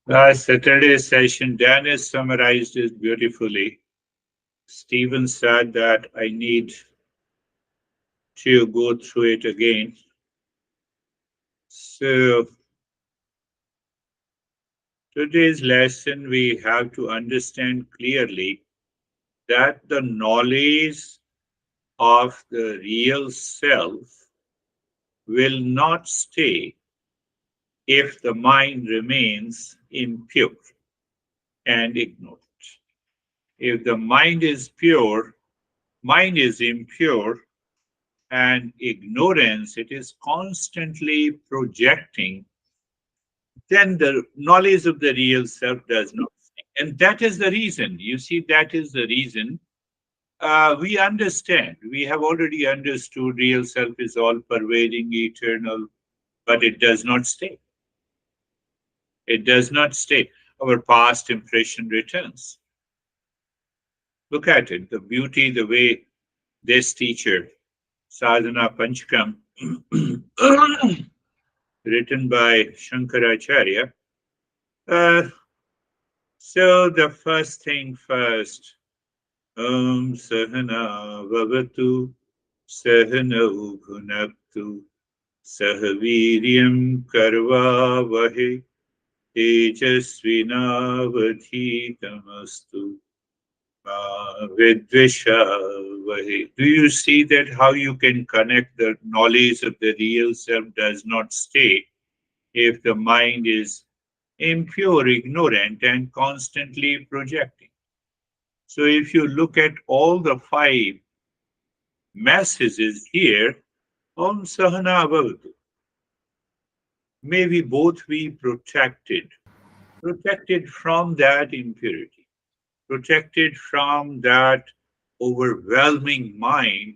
Last Saturday's session, Dennis summarized it beautifully. Stephen said that I need to go through it again. So, today's lesson, we have to understand clearly that the knowledge of the real self will not stay if the mind remains impure and ignorant. If the mind is impure and ignorance, it is constantly projecting, then the knowledge of the real self does not. And that is the reason, you see, that is the reason we understand. We have already understood real self is all pervading, eternal, but it does not stay. It does not stay. Our past impression returns. Look at it, the beauty, the way this teacher, Sadhana Panchkam, written by Shankaracharya. Uh, so the first thing first, Om Sahana Vavatu Sahanau Bhunaktu Sahaviryam Karva Vahe Tejasvinavadhitamastu Vidvisha Vahe. Do you see that how you can connect the knowledge of the real self does not stay if the mind is impure, ignorant, and constantly projecting? So if you look at all the five messages here, Om Sahana Bhavatu, may we both be protected, protected from that impurity, protected from that overwhelming mind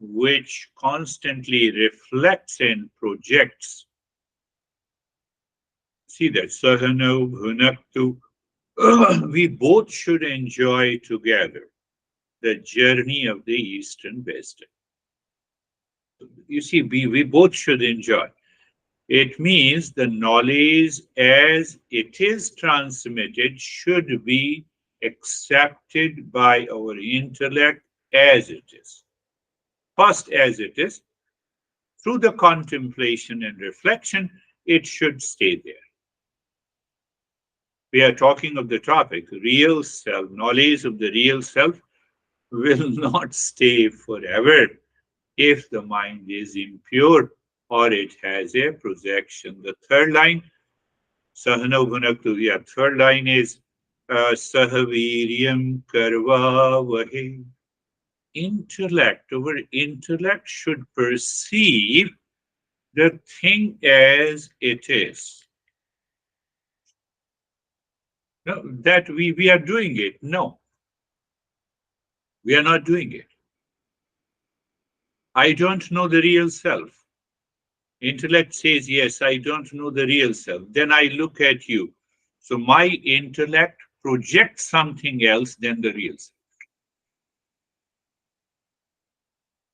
which constantly reflects and projects. See that, Sahana Bhunaktu, we both should enjoy together the journey of the Eastern West. You see, we both should enjoy. It means the knowledge as it is transmitted should be accepted by our intellect as it is. First, as it is, through the contemplation and reflection, it should stay there. We are talking of the topic, real self, knowledge of the real self will not stay forever if the mind is impure or it has a projection. The third line, Sahana Bhunaktu, yeah, third line is Sahaviryam Karva Vahe. Intellect, our intellect should perceive the thing as it is. No, that we are doing it. No, we are not doing it. I don't know the real self. Intellect says, yes, I don't know the real self. Then I look at you. So my intellect projects something else than the real self.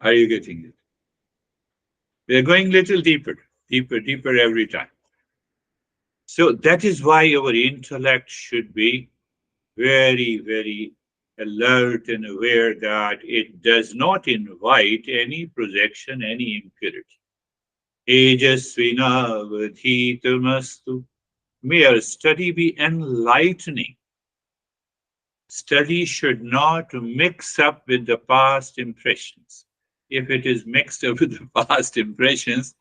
Are you getting it? We're going little deeper, deeper every time. So that is why our intellect should be very alert and aware that it does not invite any projection, any impurity. Tejasvinavadhitamastu. May our study be enlightening. Study should not mix up with the past impressions. If it is mixed up with the past impressions,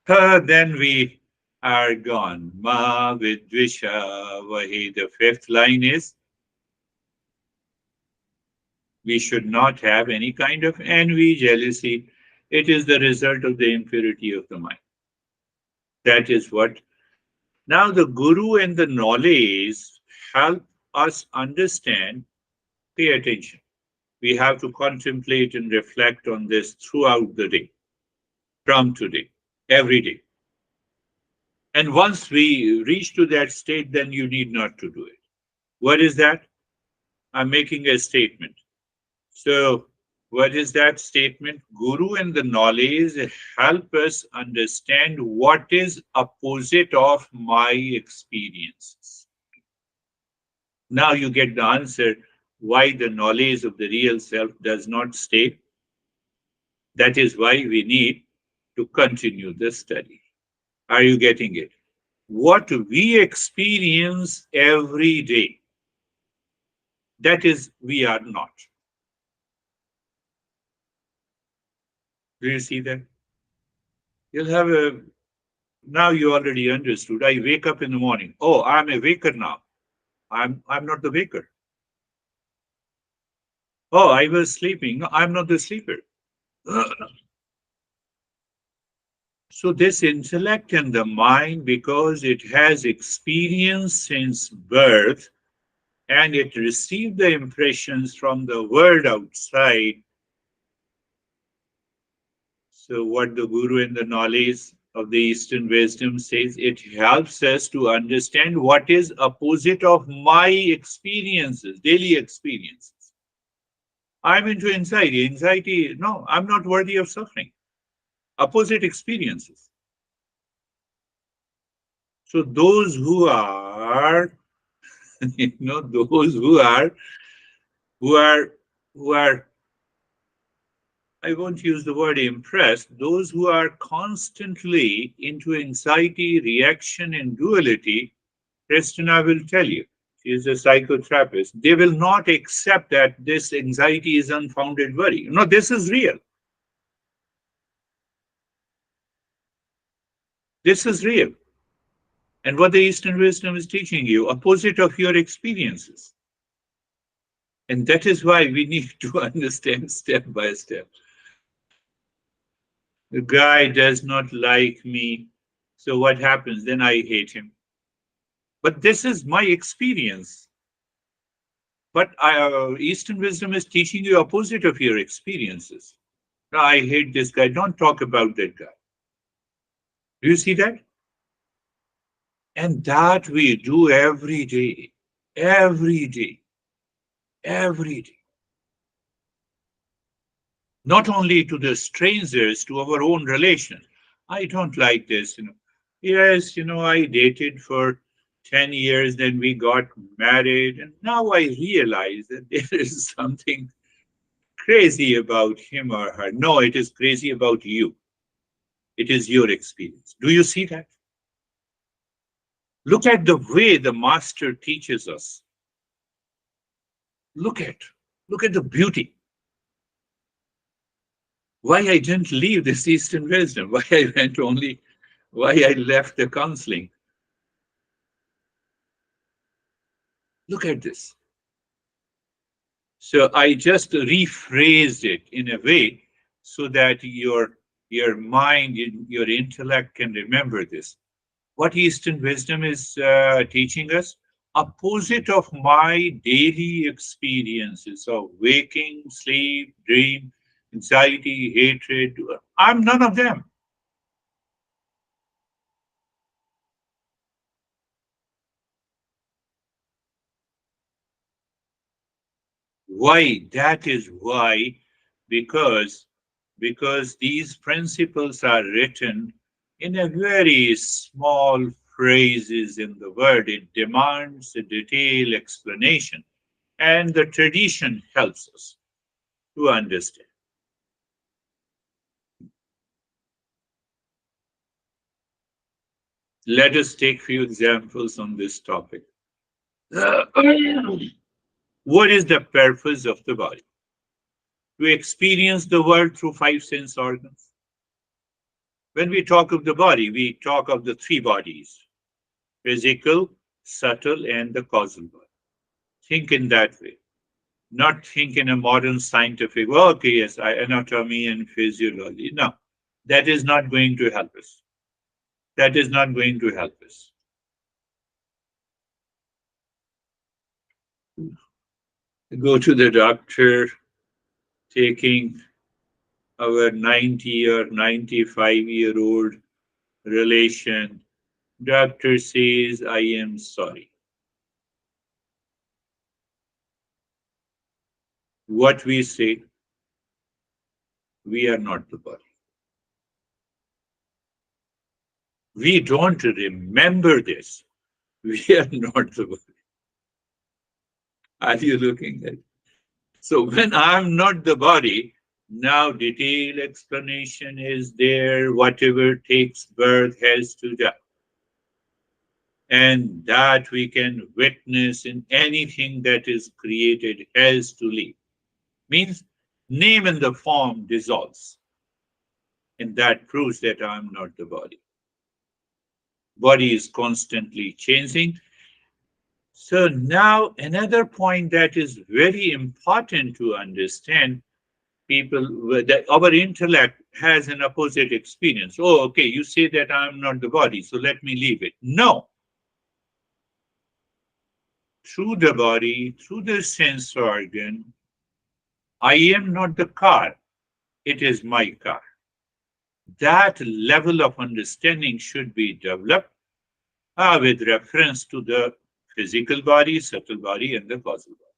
then we are gone. Ma vidvisha vahi. The fifth line is we should not have any kind of envy, jealousy. It is the result of the impurity of the mind. That is what. Now, the Guru and the knowledge help us understand. Pay attention. We have to contemplate and reflect on this throughout the day, from today, every day. And once we reach to that state, then you need not to do it. What is that? I'm making a statement. So, what is that statement? Guru and the knowledge help us understand what is opposite of my experiences. Now you get the answer why the knowledge of the real self does not stay. That is why we need to continue the study. Are you getting it? What we experience every day, that is, we are not. Do you see that? You'll have a, now you already understood. I wake up in the morning. Oh, I'm a waker now. I'm not the waker. Oh, I was sleeping. No, I'm not the sleeper. So this intellect and the mind, because it has experience since birth and it received the impressions from the world outside. So what the guru and the knowledge of the Eastern wisdom says, it helps us to understand what is opposite of my experiences, daily experiences. I'm into anxiety. Anxiety, no, I'm not worthy of suffering. Opposite experiences. So those who are, those who are, who are, I won't use the word impressed, those who are constantly into anxiety, reaction, and duality, Christina will tell you, she is a psychotherapist, they will not accept that this anxiety is unfounded worry. No, this is real. This is real. And what the Eastern wisdom is teaching you, opposite of your experiences. And that is why we need to understand step by step. The guy does not like me. So what happens? Then I hate him. But this is my experience. But Eastern wisdom is teaching you opposite of your experiences. No, I hate this guy. Don't talk about that guy. Do you see that? And that we do every day, every day, every day. Not only to the strangers, to our own relations. I don't like this. Yes, I dated for 10 years, then we got married, and now I realize that there is something crazy about him or her. No, it is crazy about you. It is your experience. Do you see that? Look at the way the master teaches us. Look at, look at the beauty. Why I didn't leave this Eastern wisdom, why I went only, why I left the counseling. Look at this. So I just rephrased it in a way so that your mind, your intellect can remember this. What Eastern wisdom is teaching us, opposite of my daily experiences of waking, sleep, dream, anxiety, hatred. I'm none of them. Why? That is why, because because these principles are written in a very small phrases in the word. It demands a detailed explanation, and the tradition helps us to understand. Let us take few examples on this topic. What is the purpose of the body? To experience the world through five sense organs. When we talk of the body, we talk of the three bodies: physical, subtle, and the causal body. Think in that way. Not think in a modern scientific, well, okay, yes, anatomy and physiology. No, that is not going to help us. That is not going to help us. Go to the doctor taking our 90 or 95-year-old relation. Doctor says, I am sorry. What we say, we are not the body. We don't remember this. We are not the body. Are you looking at? So when I'm not the body, now detailed explanation is there. Whatever takes birth has to die. And that we can witness in anything that is created has to leave. Means name and the form dissolves. And that proves that I'm not the body. Body is constantly changing. So now another point that is very important to understand, people that our intellect has an opposite experience. Oh, okay, you say that I'm not the body, so let me leave it. No, through the body, through the sense organ, I am not the car, it is my car. That level of understanding should be developed with reference to the physical body, subtle body, and the causal body.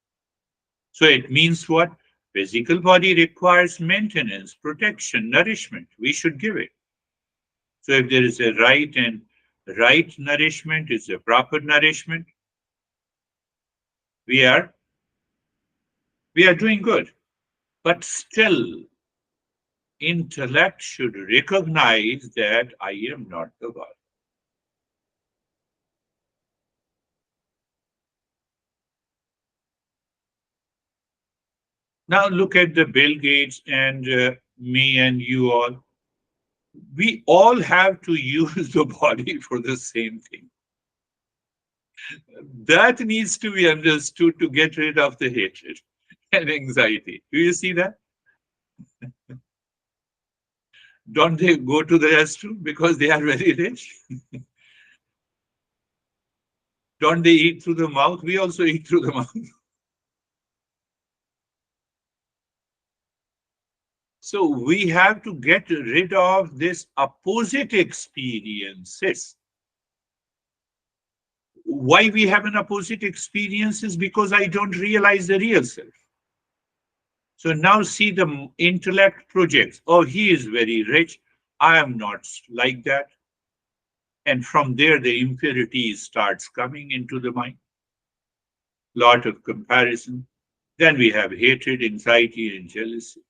So it means what? Physical body requires maintenance, protection, nourishment. We should give it. So if there is a right nourishment, is a proper nourishment, we are we are doing good. But still, intellect should recognize that I am not the body. Now look at the Bill Gates and me and you all. We all have to use the body for the same thing. That needs to be understood to get rid of the hatred and anxiety. Do you see that? Don't they go to the restroom because they are very rich? Don't they eat through the mouth? We also eat through the mouth. So we have to get rid of this opposite experiences. Why we have an opposite experience is because I don't realize the real self. So now see the intellect projects. Oh, he is very rich. I am not like that. And from there, the impurity starts coming into the mind. Lot of comparison. Then we have hatred, anxiety, and jealousy.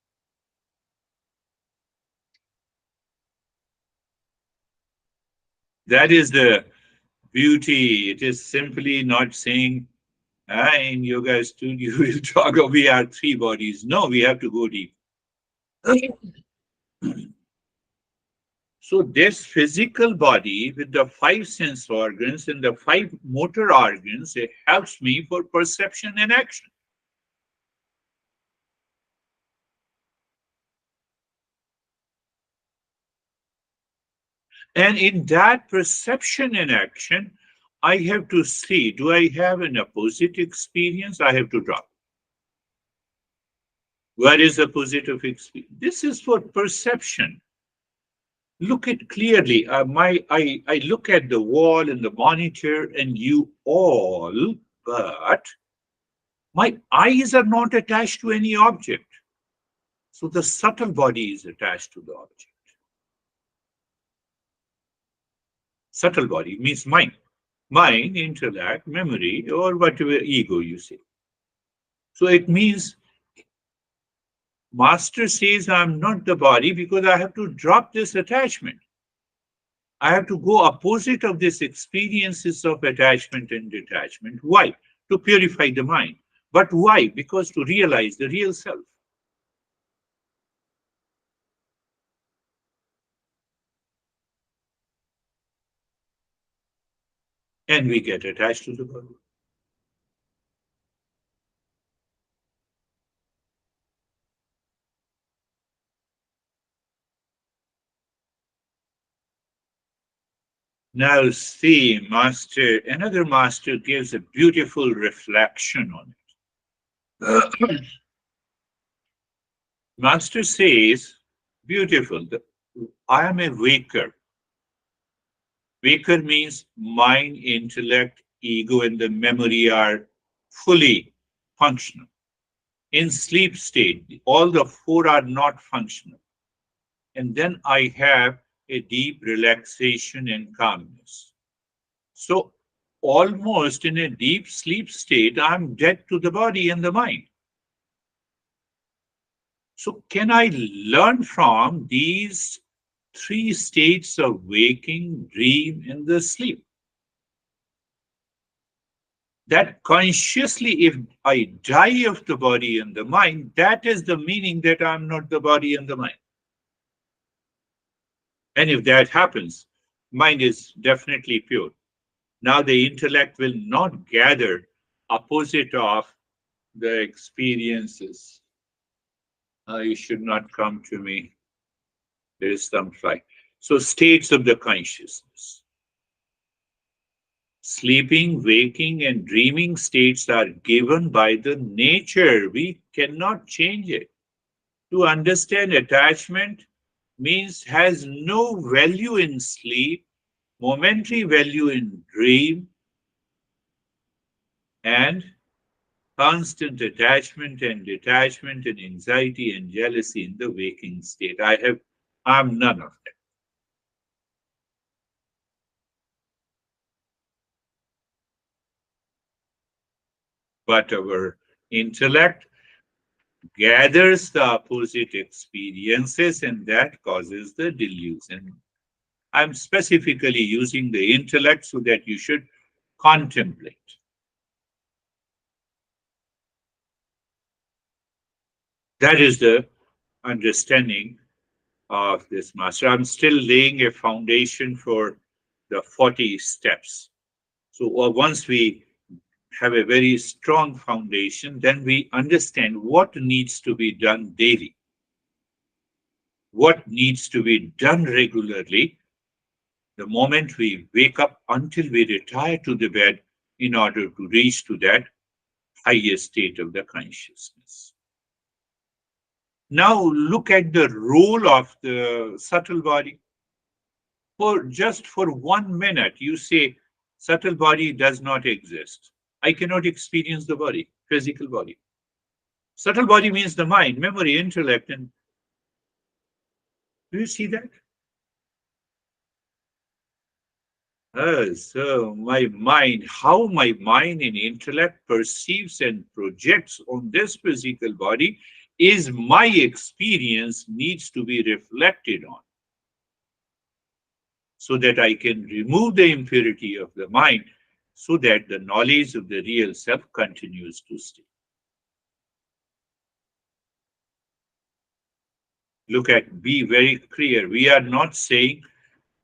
That is the beauty. It is simply not saying, in yoga studio, we'll talk, we are three bodies. No, we have to go deep. So this physical body with the five sense organs and the five motor organs, it helps me for perception and action. And in that perception and action, I have to see, do I have an opposite experience? I have to drop. Where is the positive experience? This is for perception. Look at clearly. I look at the wall and the monitor and you all, but my eyes are not attached to any object. So the subtle body is attached to the object. Subtle body means mind. Mind, intellect, memory, or whatever ego you say. So it means Master says I'm not the body because I have to drop this attachment. I have to go opposite of this experiences of attachment and detachment. Why? To purify the mind. But why? Because to realize the real self. And we get attached to the body. Now see, another master gives a beautiful reflection on it. Master says, beautiful, I am a waker. Waker means mind, intellect, ego, and the memory are fully functional. In sleep state, all the four are not functional. And then I have a deep relaxation and calmness. So almost in a deep sleep state. I'm dead to the body and the mind. So, can I learn from these three states of waking, dream, and the sleep? That consciously, if I die of the body and the mind, that is the meaning that I'm not the body and the mind. And if that happens, mind is definitely pure. Now the intellect will not gather opposite of the experiences. You should not come to me. There is some fly. So states of the consciousness. Sleeping, waking, and dreaming states are given by the nature. We cannot change it. To understand attachment means has no value in sleep, momentary value in dream, and constant attachment and detachment and anxiety and jealousy in the waking state. I'm none of them. But our intellect gathers the opposite experiences and that causes the delusion. I'm specifically using the intellect so that you should contemplate. That is the understanding of this master. I'm still laying a foundation for the 40 steps. So once we have a very strong foundation, then we understand what needs to be done daily, what needs to be done regularly, the moment we wake up until we retire to the bed in order to reach to that higher state of the consciousness. Now look at the role of the subtle body. For just for 1 minute, you say subtle body does not exist. I cannot experience the body, physical body. Subtle body means the mind, memory, intellect, and do you see that? So my mind, how my mind and intellect perceives and projects on this physical body is my experience needs to be reflected on so that I can remove the impurity of the mind so that the knowledge of the real self continues to stay. Look at, be very clear. We are not saying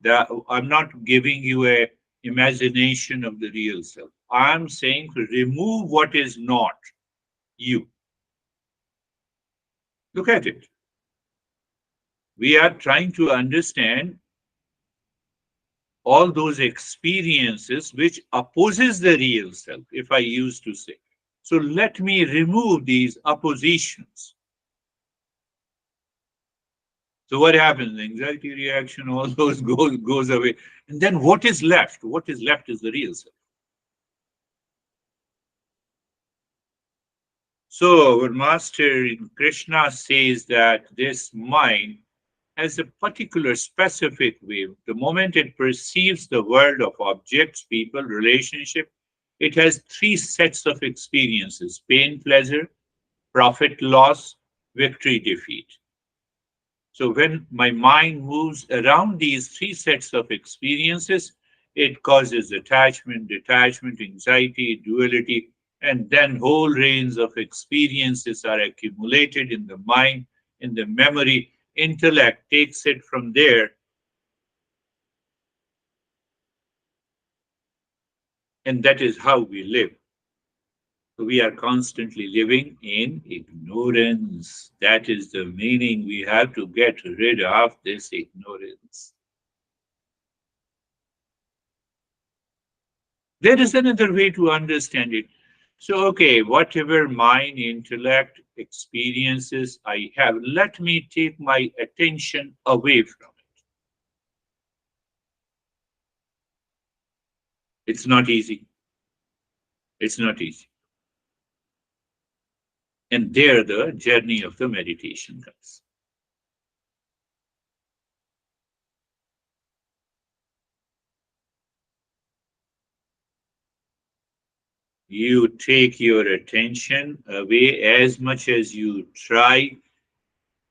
that I'm not giving you a imagination of the real self. I'm saying to remove what is not you. Look at it. We are trying to understand all those experiences which opposes the real self, if I used to say. So let me remove these oppositions. So what happens? Anxiety reaction, all those goes away. And then what is left? What is left is the real self. So our master in Krishna says that this mind has a particular specific way. The moment it perceives the world of objects, people, relationship, it has three sets of experiences: pain, pleasure, profit, loss, victory, defeat. So when my mind moves around these three sets of experiences, it causes attachment, detachment, anxiety, duality, and then whole range of experiences are accumulated in the mind, in the memory. Intellect takes it from there, and that is how we live. So we are constantly living in ignorance. That is the meaning. We have to get rid of this ignorance. There is another way to understand it. So, okay, whatever mind, intellect, experiences I have, let me take my attention away from it. It's not easy. It's not easy. And there the journey of the meditation comes. You take your attention away as much as you try,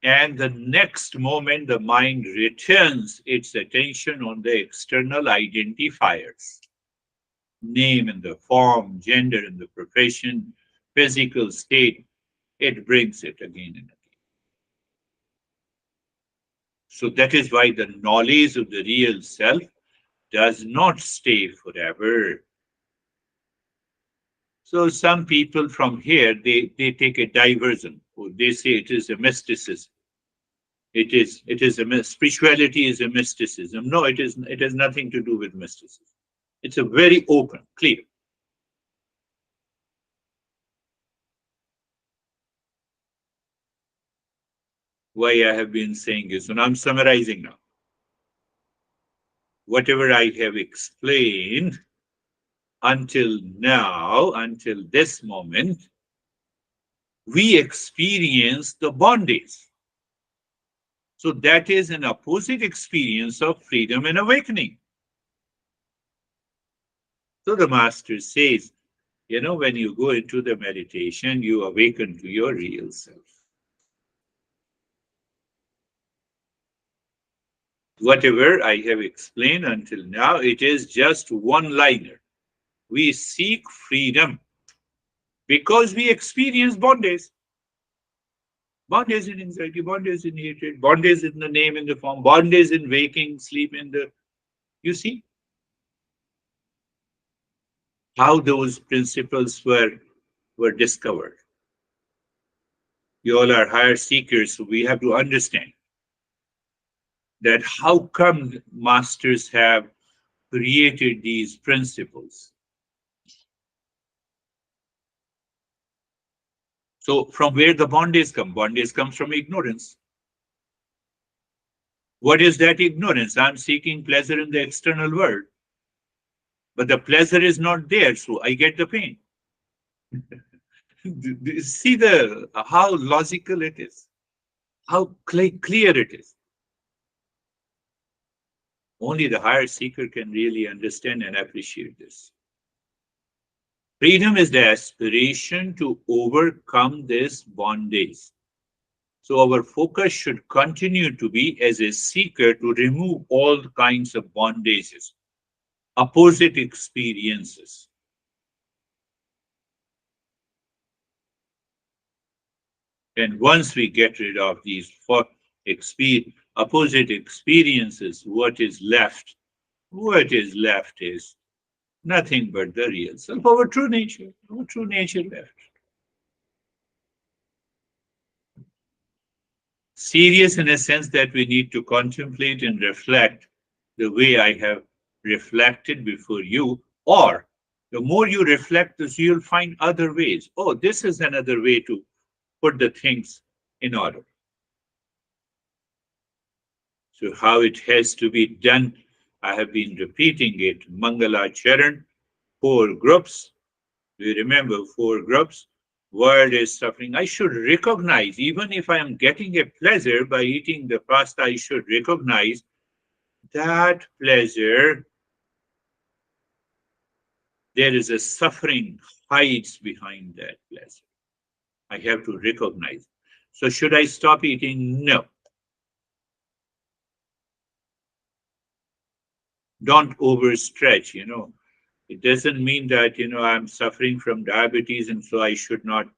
and the next moment the mind returns its attention on the external identifiers: name in the form, gender in the profession, physical state. It brings it again and again. So that is why the knowledge of the real self does not stay forever. So some people from here, they take a diversion, or they say it is a mysticism. Spirituality is a mysticism. No, it has nothing to do with mysticism. It's a very open, clear. Why I have been saying this, and I'm summarizing now. Whatever I have explained until now, until this moment, we experience the bondage. So that is an opposite experience of freedom and awakening. So the master says, when you go into the meditation, you awaken to your real self. Whatever I have explained until now, it is just one liner. We seek freedom because we experience bondage. Bondage in anxiety, bondage in hatred, bondage in the name, in the form, bondage in waking, sleep, in the. You see how those principles were discovered. You all are higher seekers, so we have to understand that how come masters have created these principles. So from where the bondage come? Bondage comes from ignorance. What is that ignorance? I'm seeking pleasure in the external world, but the pleasure is not there, so I get the pain. See the how logical it is, how clear it is. Only the higher seeker can really understand and appreciate this. Freedom is the aspiration to overcome this bondage. So our focus should continue to be as a seeker to remove all kinds of bondages, opposite experiences. And once we get rid of these opposite experiences, what is left? What is left is nothing but the real self, our true nature left. Serious in a sense that we need to contemplate and reflect the way I have reflected before you, or the more you reflect this, you'll find other ways. Oh, this is another way to put the things in order. So how it has to be done, I have been repeating it. Mangala Charan, 4 groups. Do you remember 4 groups? World is suffering. I should recognize, even if I am getting a pleasure by eating the pasta, I should recognize that pleasure, there is a suffering hides behind that pleasure. I have to recognize. So should I stop eating? No. Don't overstretch, It doesn't mean that, I'm suffering from diabetes and so I should not.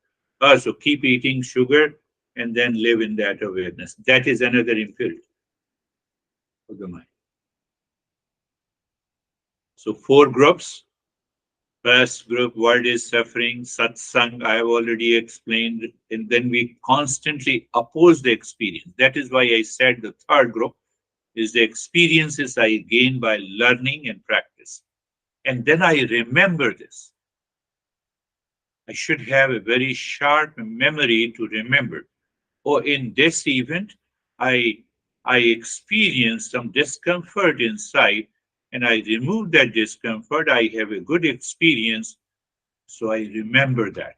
So keep eating sugar and then live in that awareness. That is another impurity of the mind. So 4 groups. First group, world is suffering, satsang, I have already explained. And then we constantly oppose the experience. That is why I said the third group is the experiences I gain by learning and practice. And then I remember this. I should have a very sharp memory to remember. Or in this event, I experienced some discomfort inside, and I remove that discomfort. I have a good experience, so I remember that.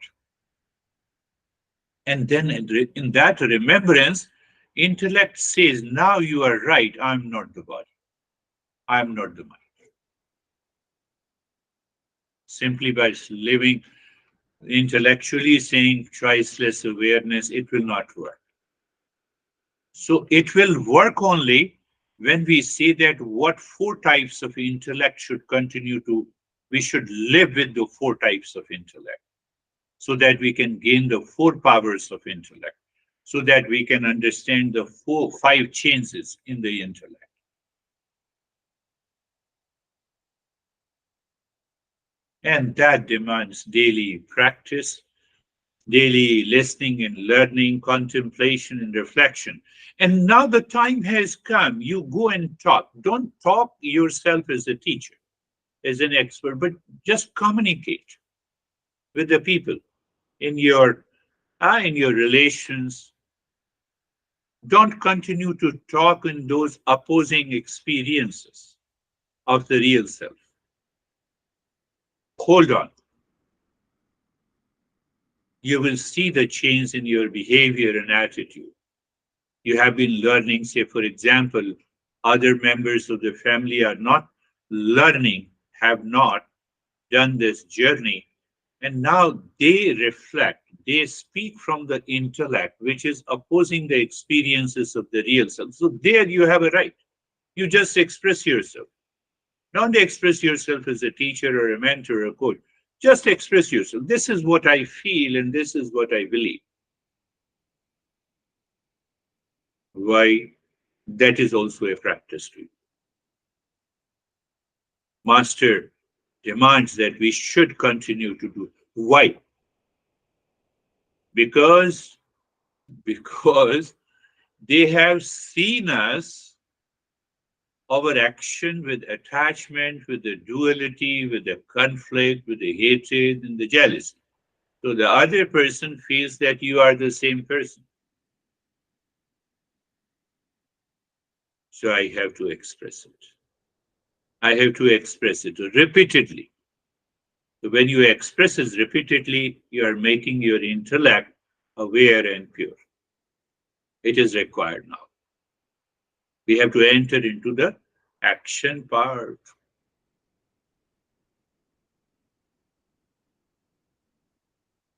And then in that remembrance, intellect says, now you are right, I'm not the body. I'm not the mind. simply by living intellectually saying choiceless awareness, it will not work. So it will work only when we say that what four types of intellect should continue to, we should live with the four types of intellect so that we can gain the four powers of intellect, so that we can understand the five changes in the intellect. And that demands daily practice, daily listening and learning, contemplation and reflection. And now the time has come. You go and talk. Don't talk yourself as a teacher, as an expert, but just communicate with the people in your relations. Don't continue to talk in those opposing experiences of the real self. Hold on. You will see the change in your behavior and attitude. You have been learning, say, for example, other members of the family are not learning, have not done this journey, and now they reflect, they speak from the intellect, which is opposing the experiences of the real self. So there you have a right. You just express yourself. Don't express yourself as a teacher or a mentor or a coach. Just express yourself. This is what I feel and this is what I believe. Why? That is also a practice too. Master demands that we should continue to do. Why? Because because they have seen us, our action with attachment, with the duality, with the conflict, with the hatred and the jealousy. So the other person feels that you are the same person. So I have to express it. I have to express it repeatedly. So when you express it repeatedly, you are making your intellect aware and pure. It is required now. We have to enter into the action part.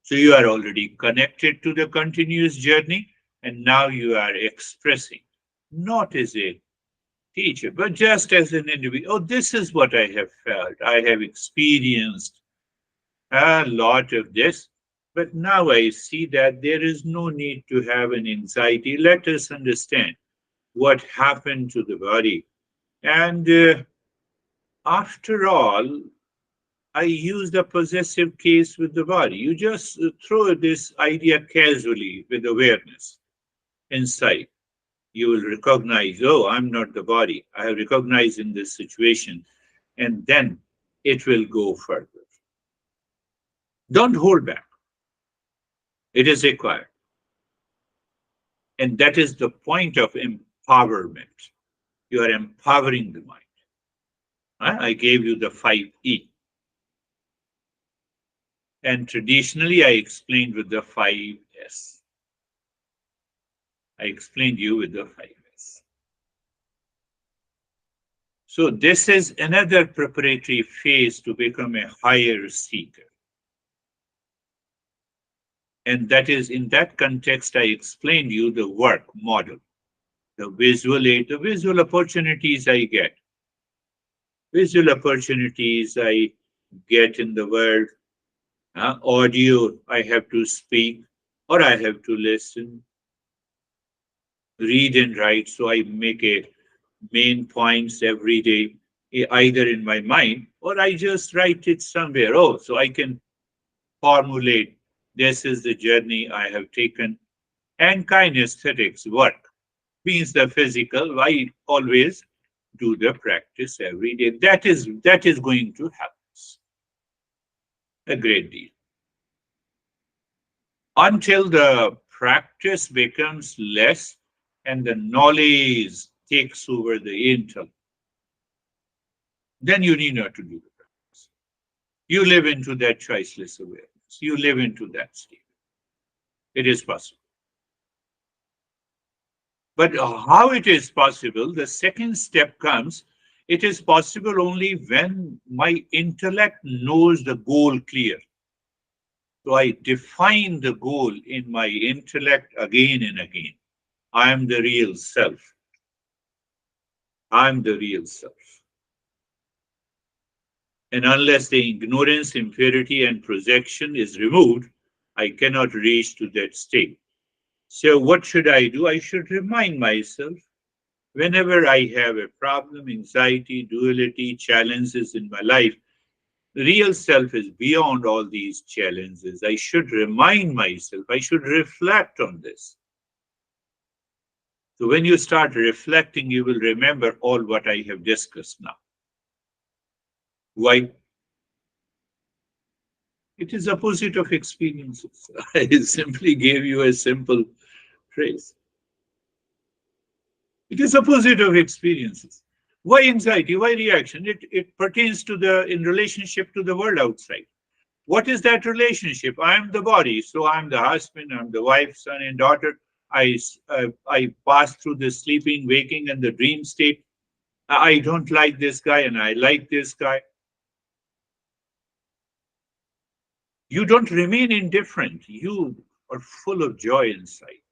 So you are already connected to the continuous journey, and now you are expressing, not as a teacher, but just as an individual. Oh, this is what I have felt. I have experienced a lot of this, but now I see that there is no need to have an anxiety. Let us understand what happened to the body. And after all, I use the possessive case with the body. You just throw this idea casually with awareness inside. You will recognize, oh, I'm not the body. I have recognized in this situation. And then it will go further. Don't hold back. It is required. And that is the point of empowerment. You are empowering the mind. I gave you the 5E. And traditionally, I explained with the 5S. I explained you with the 5S. So this is another preparatory phase to become a higher seeker. And that is in that context, I explained you the work model, the visual aid, the visual opportunities I get. Visual opportunities I get in the world, audio I have to speak or I have to listen, read and write. So I make a main points every day, either in my mind or I just write it somewhere. Oh, so I can formulate this is the journey I have taken. And kinesthetics work means the physical. I always do the practice every day. That is going to help us a great deal. Until the practice becomes less and the knowledge takes over the intellect, then you need not to do the practice. You live into that choiceless awareness. You live into that state. It is possible. But how it is possible, the second step comes It is possible only when my intellect knows the goal clear. So I define the goal in my intellect again and again. I am the real self. I am the real self. And unless the ignorance, impurity, and projection is removed, I cannot reach to that state. So, what should I do? I should remind myself whenever I have a problem, anxiety, duality, challenges in my life, the real self is beyond all these challenges. I should remind myself, I should reflect on this. So, when you start reflecting, you will remember all what I have discussed now. Why? It is opposite of experiences. I simply gave you a simple phrase. It is opposite of experiences. Why anxiety? Why reaction? It pertains to in relationship to the world outside. What is that relationship? I am the body, so I am the husband, I'm the wife, son, and daughter. I pass through the sleeping, waking, and the dream state. I don't like this guy, and I like this guy. You don't remain indifferent. You are full of joy inside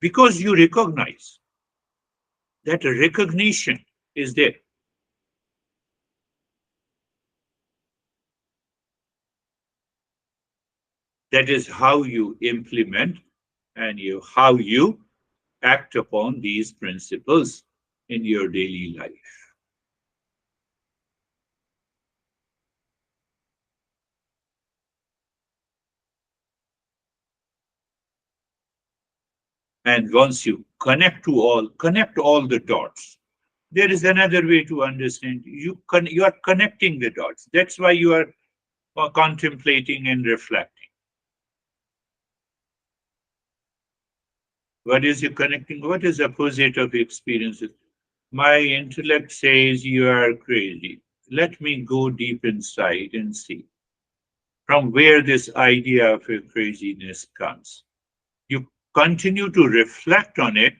because you recognize that recognition is there. That is how you implement and how you act upon these principles in your daily life. And once you connect all the dots. There is another way to understand. You are connecting the dots. That's why you are contemplating and reflecting. What is you connecting? What is opposite of experiences? My intellect says you are crazy. Let me go deep inside and see from where this idea of a craziness comes. You continue to reflect on it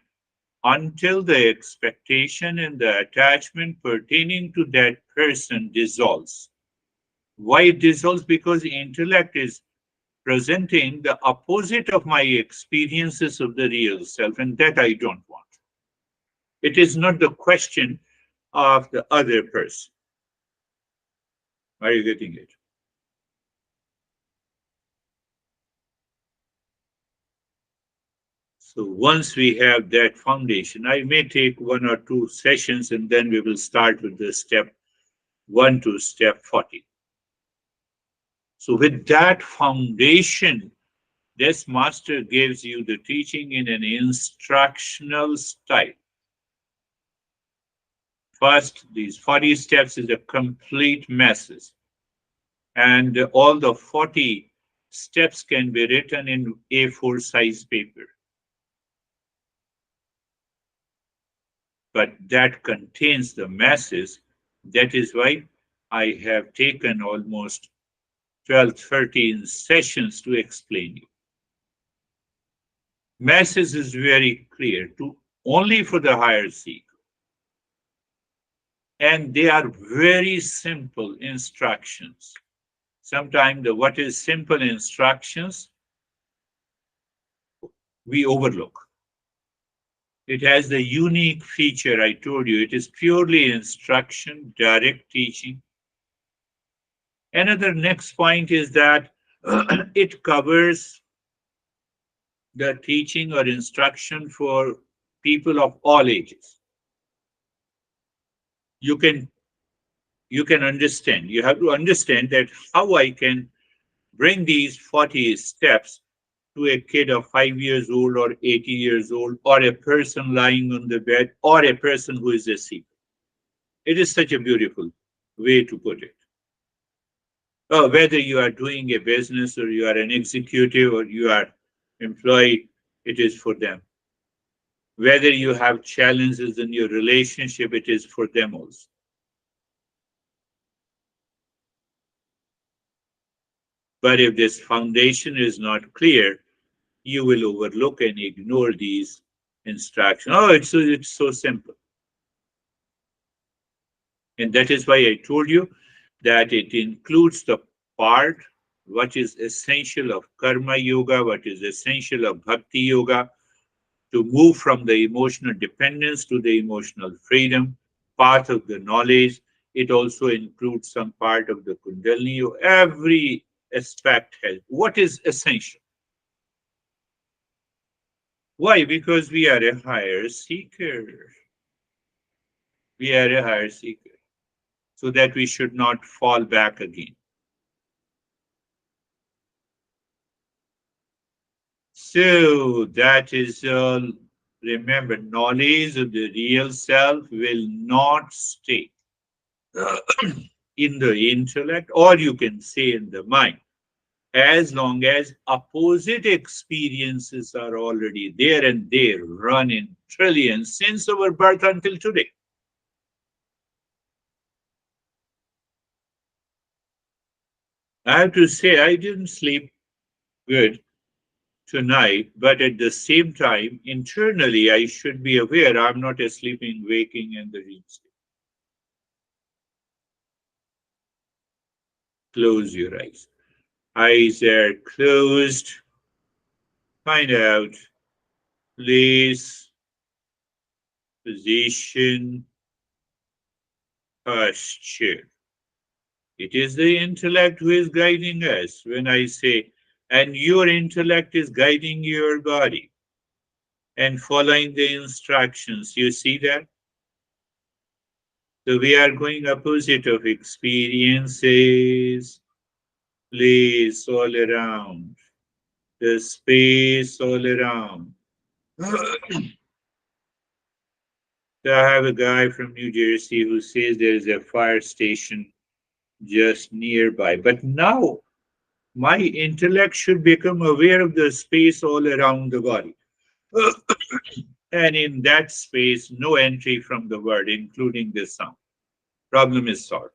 until the expectation and the attachment pertaining to that person dissolves. Why it dissolves? Because the intellect is presenting the opposite of my experiences of the real self, and that I don't want. It is not the question of the other person. Are you getting it? So once we have that foundation, I may take one or two sessions and then we will start with the step 1 to step 40. So with that foundation, this master gives you the teaching in an instructional style. First, these 40 steps is a complete message. And all the 40 steps can be written in A4 size paper. But that contains the masses. That is why I have taken almost 12, 13 sessions to explain you. Message is very clear to only for the higher seeker. And they are very simple instructions. Sometimes the what is simple instructions we overlook. It has the unique feature I told you. It is purely instruction, direct teaching. Another next point is that it covers the teaching or instruction for people of all ages. You can understand. You have to understand that how I can bring these 40 steps to a kid of 5 years old or 80 years old or a person lying on the bed or a person who is asleep. It is such a beautiful way to put it. Whether you are doing a business or you are an executive or you are employed, it is for them. Whether you have challenges in your relationship, it is for them also. But if this foundation is not clear, you will overlook and ignore these instructions. Oh, it's so simple. And that is why I told you that it includes the part what is essential of karma yoga, what is essential of bhakti yoga, to move from the emotional dependence to the emotional freedom, part of the knowledge. It also includes some part of the kundalini. Every aspect has what is essential. Why? Because we are a higher seeker. We are a higher seeker. So that we should not fall back again. So that is, remember, knowledge of the real self will not stay in the intellect, or you can say in the mind, as long as opposite experiences are already there and they run in trillions since our birth until today. I have to say, I didn't sleep good tonight, but at the same time, internally, I should be aware I'm not a sleeping, waking, and the dream state. Close your eyes. Eyes are closed. Find out place, position, posture. It is the intellect who is guiding us. When I say, and your intellect is guiding your body and following the instructions, you see that? So we are going opposite of experiences, place all around, the space all around. So I have a guy from New Jersey who says there is a fire station just nearby. But now my intellect should become aware of the space all around the body. And in that space, no entry from the word, including the sound. Problem is solved.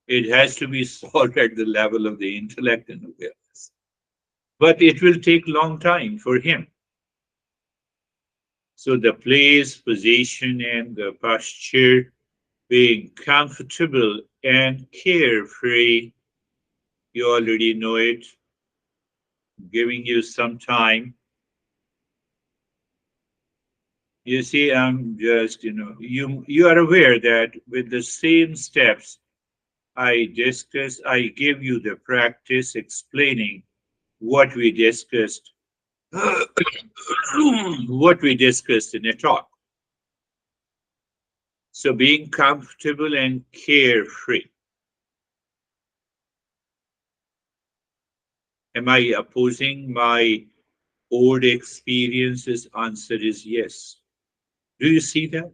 It has to be solved at the level of the intellect and awareness. But it will take long time for him. So the place, position, and the posture, being comfortable and carefree, you already know it, giving you some time. You see, I'm just, you are aware that with the same steps I discussed, I give you the practice explaining what we discussed, what we discussed in a talk. So being comfortable and carefree. Am I opposing my old experiences? Answer is yes. Do you see that?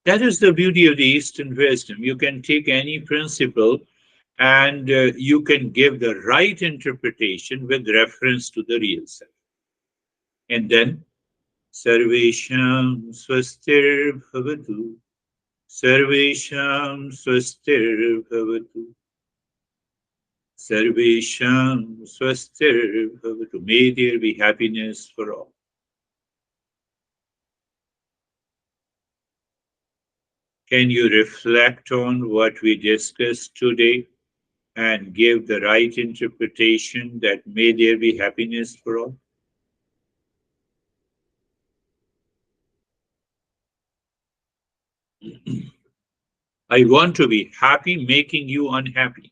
That is the beauty of the Eastern wisdom. You can take any principle and you can give the right interpretation with reference to the real self. And then, Sarvesham Swastir Bhavatu, Sarvesham Swastir Bhavatu, Sarvesham Swastir Bhavatu. May there be happiness for all. Can you reflect on what we discussed today and give the right interpretation that may there be happiness for all? I want to be happy, making you unhappy.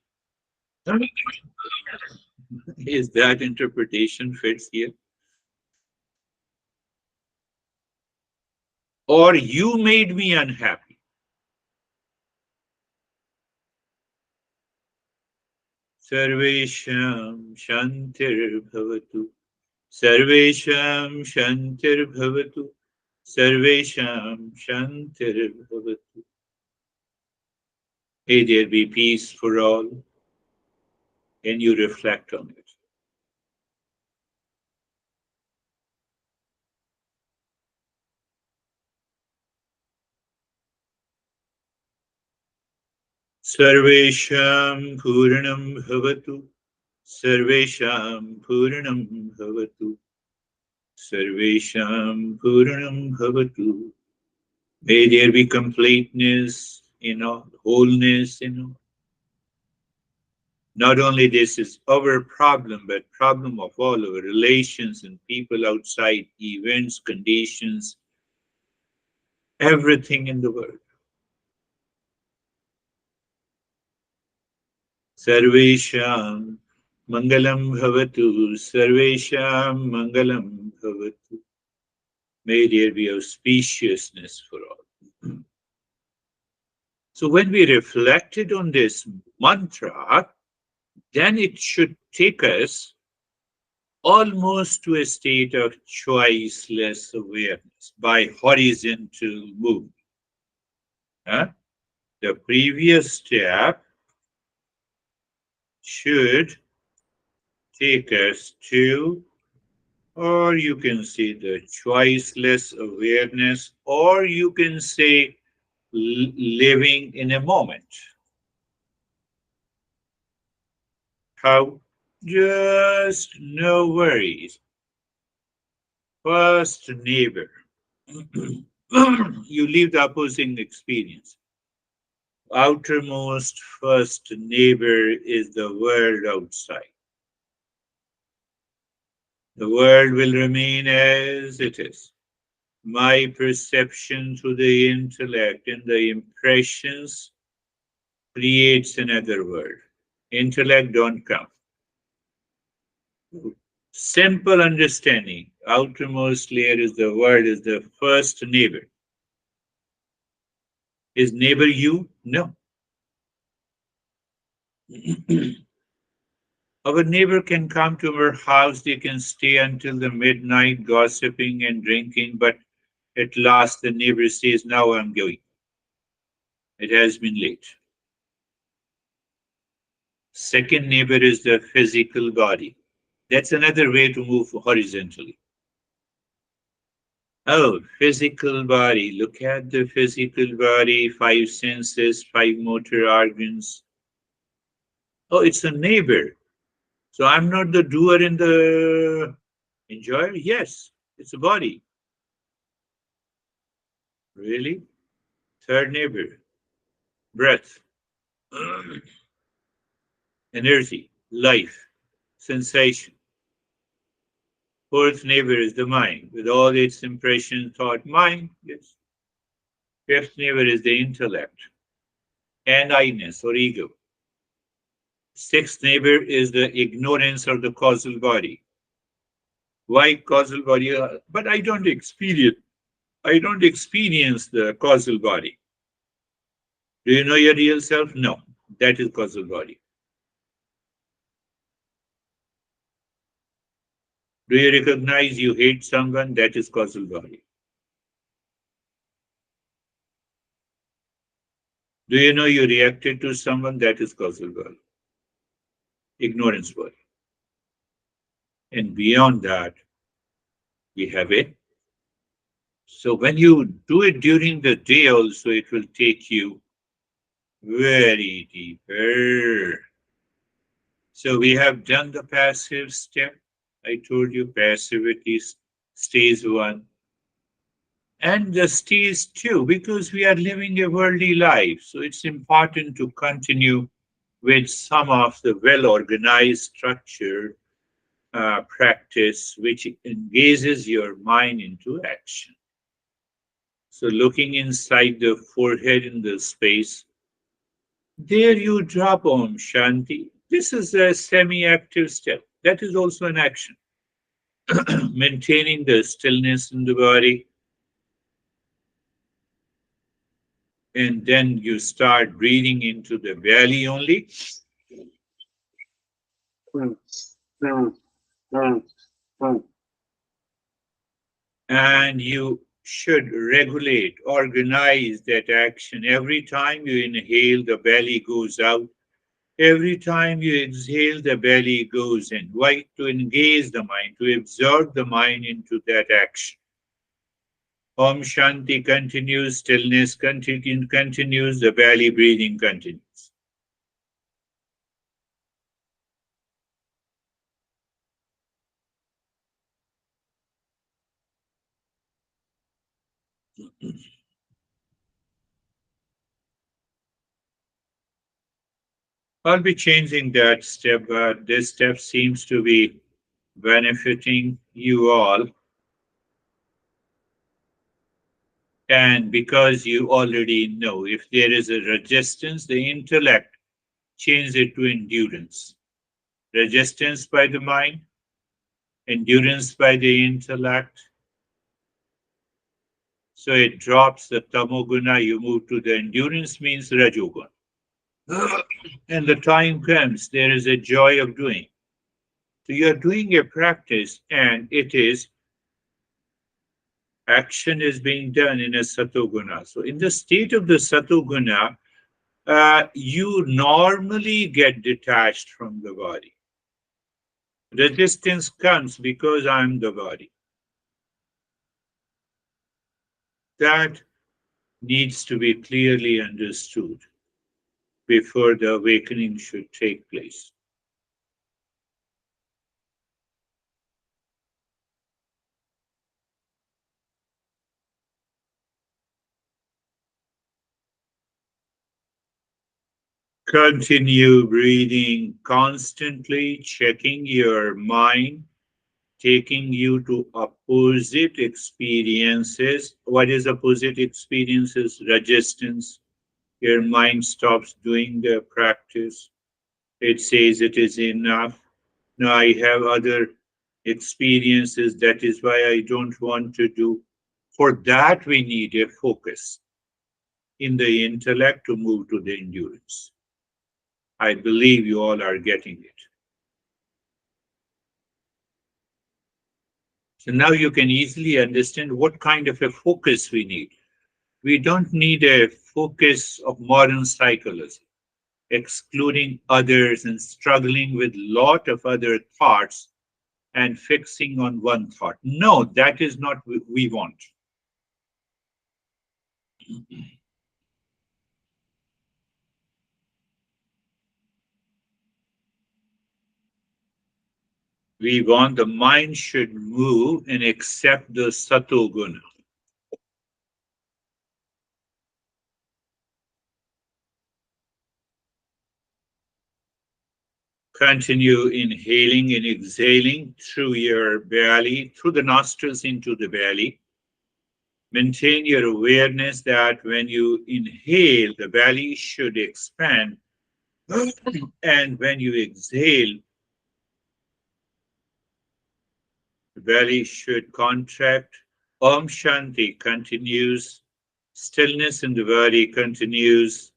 Is that interpretation fits here? Or you made me unhappy. Sarvesham Shantir Bhavatu. Sarvesham Shantir Bhavatu. Sarvesham Shantir Bhavatu. May there be peace for all. Can you reflect on it? Sarvesham Puranam Bhavatu. Sarvesham Puranam Bhavatu. Sarvesham Puranam Bhavatu. May there be completeness, wholeness, Not only this is our problem, but problem of all our relations and people outside, events, conditions, everything in the world. Sarvesham Mangalam Bhavatu, Sarvesham Mangalam Bhavatu. May there be auspiciousness for all. So when we reflected on this mantra, then it should take us almost to a state of choiceless awareness by horizontal movement. Huh? The previous step should take us to, or you can say the choiceless awareness, or you can say living in a moment. How? Just no worries. First neighbor. You live the opposing experience. Outermost first neighbor is the world outside. The world will remain as it is. My perception through the intellect and the impressions creates another world. Intellect don't come. Simple understanding. Outermost layer is the world, is the first neighbor. Is neighbor you? No. Our neighbor can come to our house, they can stay until the midnight gossiping and drinking, but at last the neighbor says, now I'm going. It has been late. Second neighbor is the physical body. That's another way to move horizontally. Oh, physical body. Look at the physical body, five senses, five motor organs. Oh, it's a neighbor. So I'm not the doer and the enjoyer? Yes, it's a body. Really? Third neighbor, breath, energy, life, sensation. Fourth neighbor is the mind, with all its impression, thought, mind. Yes. Fifth neighbor is the intellect and I-ness or ego. Sixth neighbor is the ignorance of the causal body. Why causal body? But I don't experience. I don't experience the causal body. Do you know your real self? No. That is causal body. Do you recognize you hate someone? That is causal body. Do you know you reacted to someone? That is causal body. Ignorance body. And beyond that, we have it. So when you do it during the day also, it will take you very deeper. So we have done the passive step. I told you passivity is stage one. And the stage two, because we are living a worldly life. So it's important to continue with some of the well organized structure practice which engages your mind into action. So looking inside the forehead in the space, there you drop Om Shanti. This is a semi-active step. That is also an action. Maintaining the stillness in the body, and then you start breathing into the belly only. And you should regulate, organize that action. Every time you inhale, the belly goes out. Every time you exhale, the belly goes in. Why? To engage the mind, to absorb the mind into that action. Om Shanti continues, stillness continues, the belly breathing continues. I'll be changing that step, but this step seems to be benefiting you all. And because you already know, if there is a resistance, the intellect changes it to endurance. Resistance by the mind, endurance by the intellect. So it drops the tamoguna, you move to the endurance means rajoguna. And the time comes, there is a joy of doing. So you are doing a practice and it is action is being done in a satoguna. So in the state of the satoguna, you normally get detached from the body. Resistance comes because I'm the body. That needs to be clearly understood before the awakening should take place. Continue breathing constantly, checking your mind, taking you to opposite experiences. What is opposite experiences? Resistance. Your mind stops doing the practice. It says it is enough. No, I have other experiences. That is why I don't want to do. For that, we need a focus in the intellect to move to the endurance. I believe you all are getting it. So now you can easily understand what kind of a focus we need. We don't need a focus of modern psychology, excluding others and struggling with lot of other thoughts and fixing on one thought. No, that is not what we want. We want the mind should move and accept the satoguna. Continue inhaling and exhaling through your belly, through the nostrils into the belly. Maintain your awareness that when you inhale, the belly should expand, and when you exhale, the belly should contract. Om Shanti continues. Stillness in the body continues.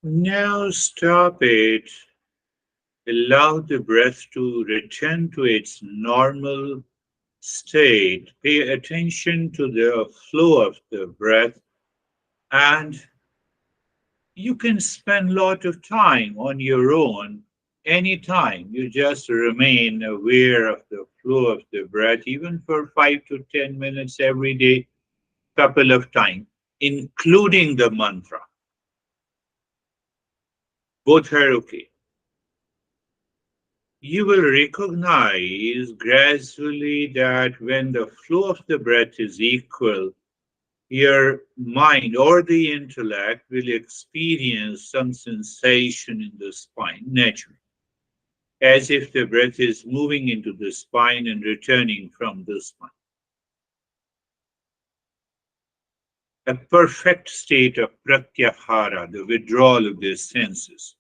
Now stop it. Allow the breath to return to its normal state. Pay attention to the flow of the breath, and you can spend a lot of time on your own anytime you just remain aware of the flow of the breath, even for 5 to 10 minutes every day, couple of times, including the mantra, both are okay. You will recognize gradually that when the flow of the breath is equal, your mind or the intellect will experience some sensation in the spine naturally, as if the breath is moving into the spine and returning from the spine. A perfect state of pratyahara, the withdrawal of the senses.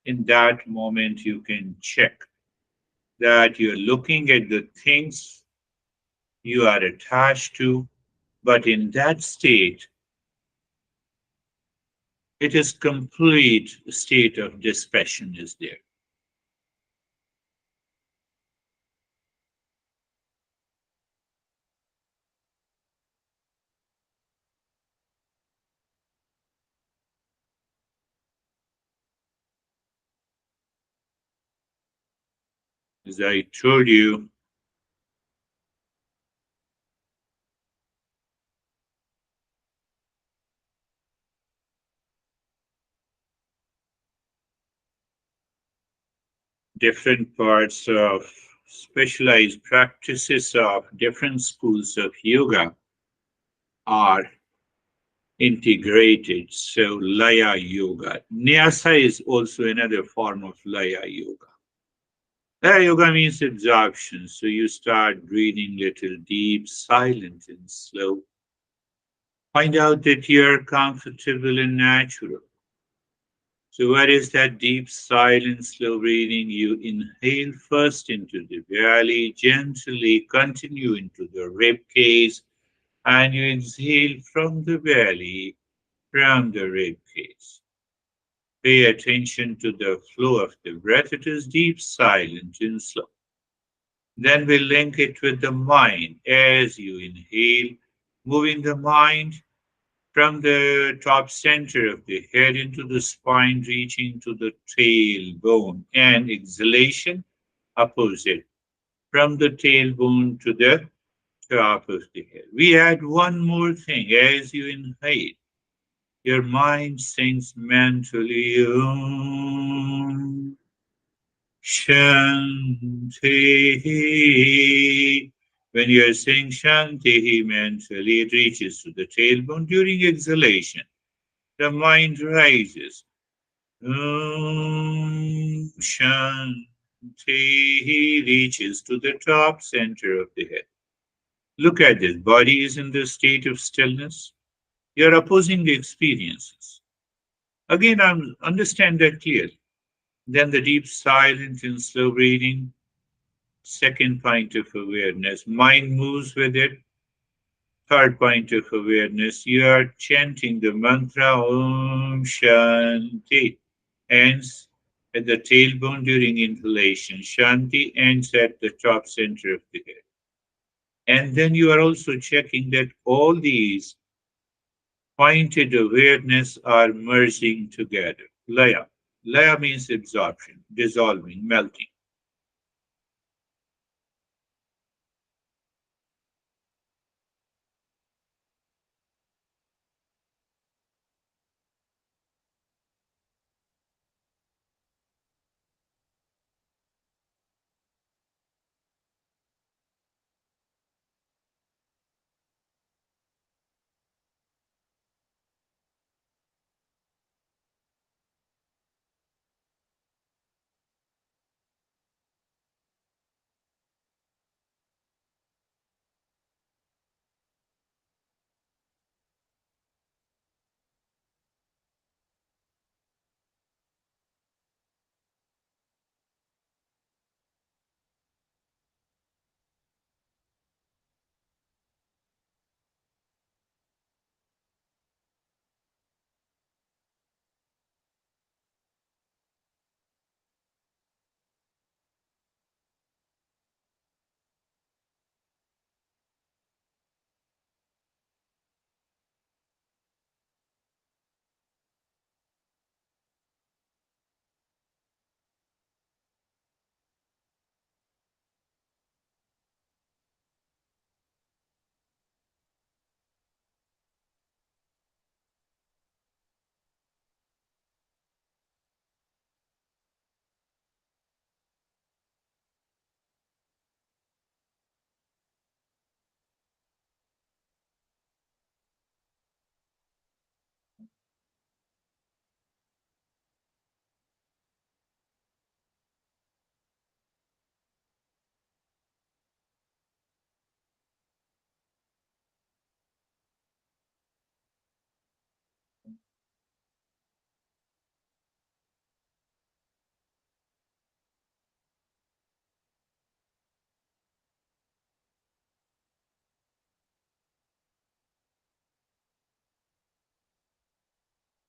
In that moment, you can check that you're looking at the things you are attached to, but in that state, it is complete state of dispassion is there. As I told you, different parts of specialized practices of different schools of yoga are integrated. So, Laya Yoga. Nyasa is also another form of Laya Yoga. Laya Yoga means absorption. So, you start breathing little deep, silent, and slow. Find out that you're comfortable and natural. So, what is that deep, silent, slow breathing? You inhale first into the belly, gently continue into the rib cage, and you exhale from the belly, from the rib cage. Pay attention to the flow of the breath. It is deep, silent, and slow. Then we link it with the mind as you inhale, moving the mind from the top center of the head into the spine, reaching to the tailbone, and exhalation opposite from the tailbone to the top of the head. We add one more thing as you inhale. Your mind sings mentally, Om Shanti. When you are saying Shanti mentally, it reaches to the tailbone during exhalation. The mind rises. Om Shanti reaches to the top center of the head. Look at this. Body is in the state of stillness. You're opposing the experiences. Again, I understand that clearly. Then the deep silence and slow breathing. Second point of awareness. Mind moves with it. Third point of awareness. You are chanting the mantra Om Shanti. Ends at the tailbone during inhalation. Shanti ends at the top center of the head. And then you are also checking that all these pointed awareness are merging together. Laya. Laya means absorption, dissolving, melting.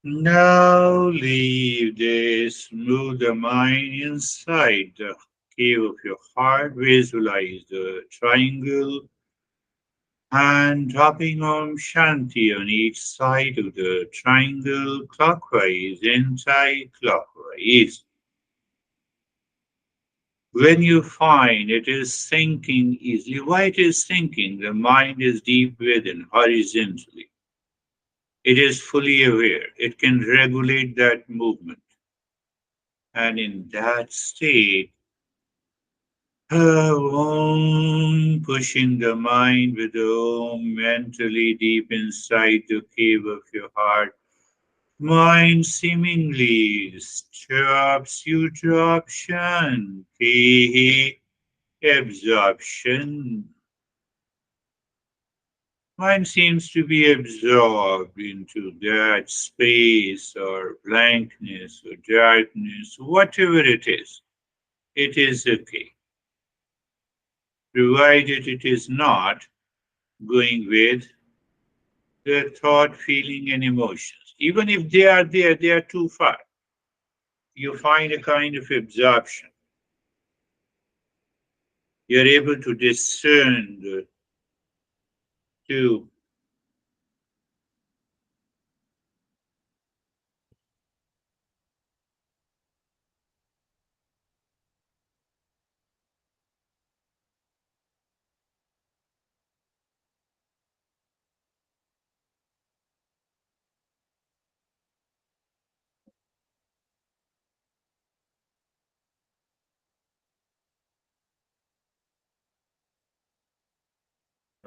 Now leave this, move the mind inside the cave of your heart, visualize the triangle and dropping Om Shanti on each side of the triangle, clockwise, anti-clockwise. When you find it is sinking easily, why it is sinking? The mind is deep within, horizontally. It is fully aware. It can regulate that movement. And in that state, Om, pushing the mind with Om mentally deep inside the cave of your heart. Mind seemingly stops, you drop Shanti, absorption. Mind seems to be absorbed into that space or blankness or darkness, whatever it is. It is okay, provided it is not going with the thought, feeling, and emotions. Even if they are there, they are too far. You find a kind of absorption. You're able to discern the two.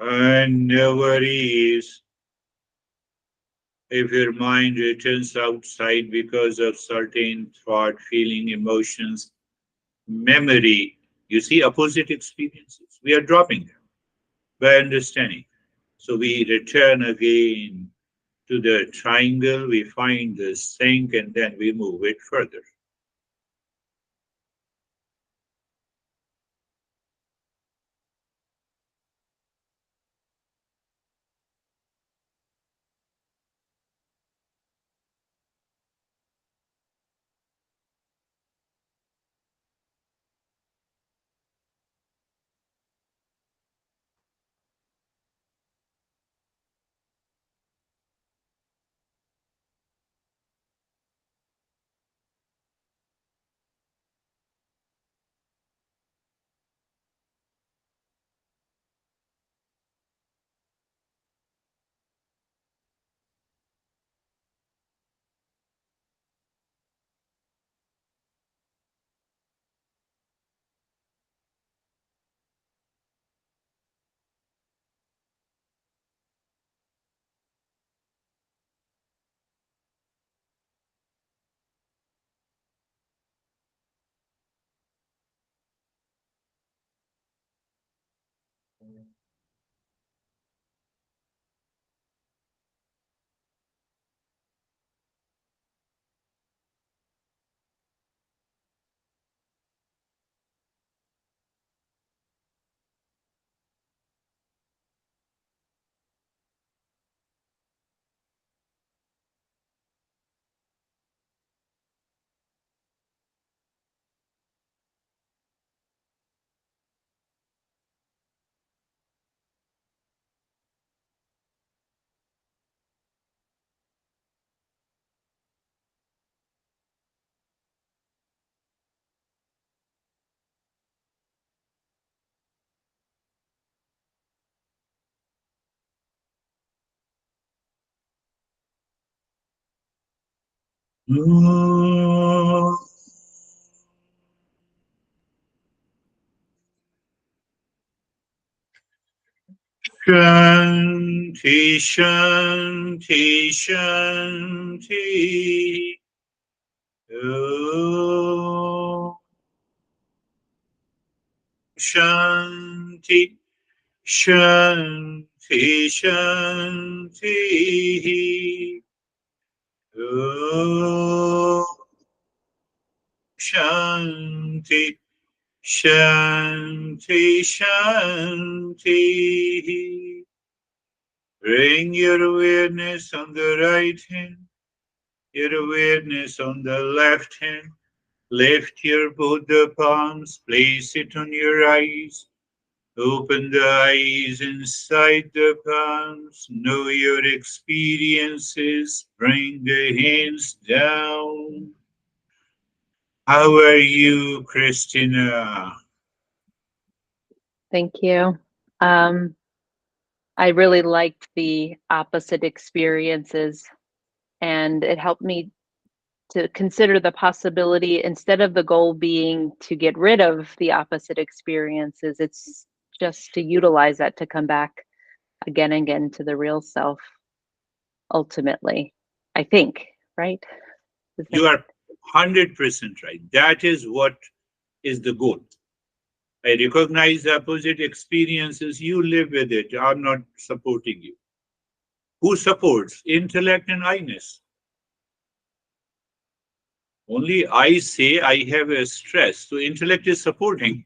And no worries if your mind returns outside because of certain thought, feeling, emotions, memory. You see, opposite experiences. We are dropping them by understanding. So we return again to the triangle, we find the sink, and then we move it further. Shanti, Shanti, Shanti. Om Shanti, Shanti, Shanti. Om Shanti, Shanti, Shanti. Bring your awareness on the right hand. your awareness on the left hand. Lift your both the palms, place it on your eyes. Open the eyes inside the palms. Know your experiences. Bring the hands down. How are you, Christina? Thank you. I really liked the opposite experiences, and it helped me to consider the possibility, instead of the goal being to get rid of the opposite experiences, it's just to utilize that to come back again and again to the real self, ultimately, I think, right? You are 100% right. That is what is the goal. I recognize the opposite experiences. You live with it. I'm not supporting you. Who supports? Intellect and I-ness. Only I say I have a stress, so intellect is supporting.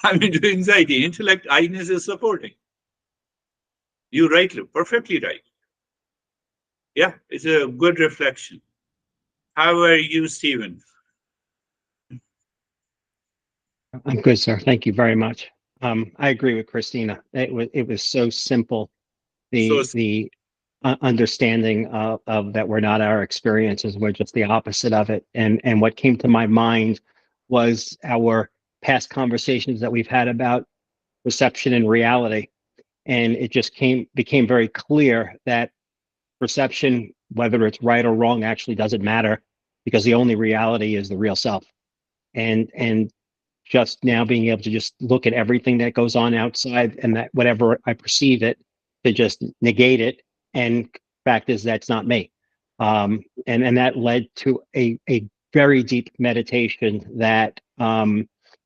I'm into anxiety. Intellect, I-ness is supporting. You right, perfectly right. Yeah, it's a good reflection. How are you, Stephen? I'm good, sir. Thank you very much. I agree with Christina. It was so simple. So The understanding of that we're not our experiences, we're just the opposite of it. And what came to my mind was our past conversations that we've had about perception and reality. And it just became very clear that perception, whether it's right or wrong, actually doesn't matter, because the only reality is the real self. And just now being able to just look at everything that goes on outside, and that whatever I perceive it, to just negate it. And fact is, that's not me. And that led to a very deep meditation that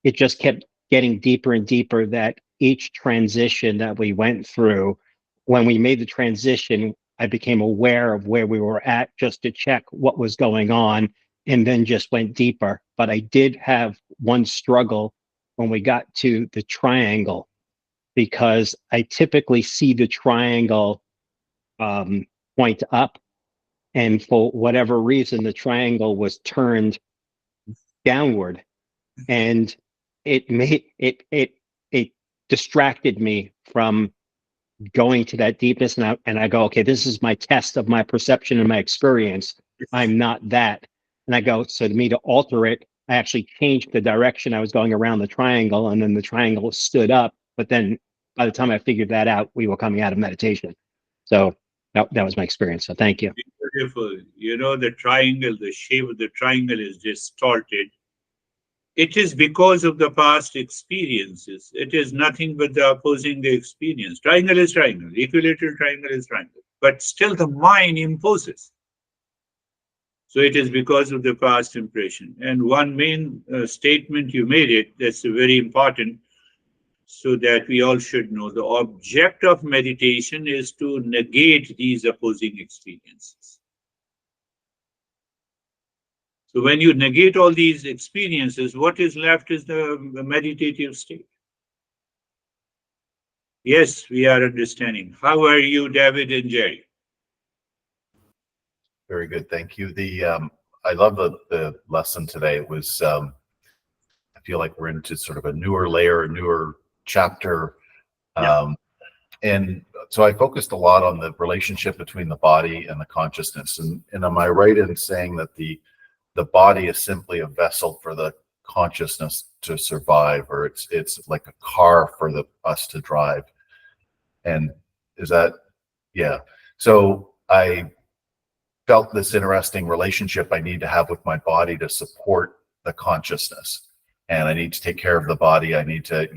it just kept getting deeper and deeper, that each transition that we went through, when we made the transition, I became aware of where we were at, just to check what was going on, and then just went deeper. But I did have one struggle when we got to the triangle, because I typically see the triangle point up, and for whatever reason, the triangle was turned downward, and it distracted me from going to that deepness. And I go, okay, this is my test of my perception and my experience. I'm not that. And I go, so to me, to alter it, I actually changed the direction I was going around the triangle, and then the triangle stood up. But then by the time I figured that out, we were coming out of meditation. So that was my experience. So thank you. beautiful. You know, the triangle, the shape of the triangle is distorted. It is because of the past experiences. It is nothing but the opposing the experience. Triangle is triangle. Equilateral triangle is triangle. But still the mind imposes. So it is because of the past impression. And one main statement you made it, that's very important, so that we all should know. The object of meditation is to negate these opposing experiences. So when you negate all these experiences, what is left is the meditative state. Yes, we are understanding. How are you, David and Jerry? Very good, thank you. I love the lesson today. It was I feel like we're into sort of a newer layer, a newer chapter, and so I focused a lot on the relationship between the body and the consciousness. And am I right in saying that the body is simply a vessel for the consciousness to survive, or it's like a car for us to drive? And is that, yeah? So I felt this interesting relationship I need to have with my body to support the consciousness. And I need to take care of the body. I need to,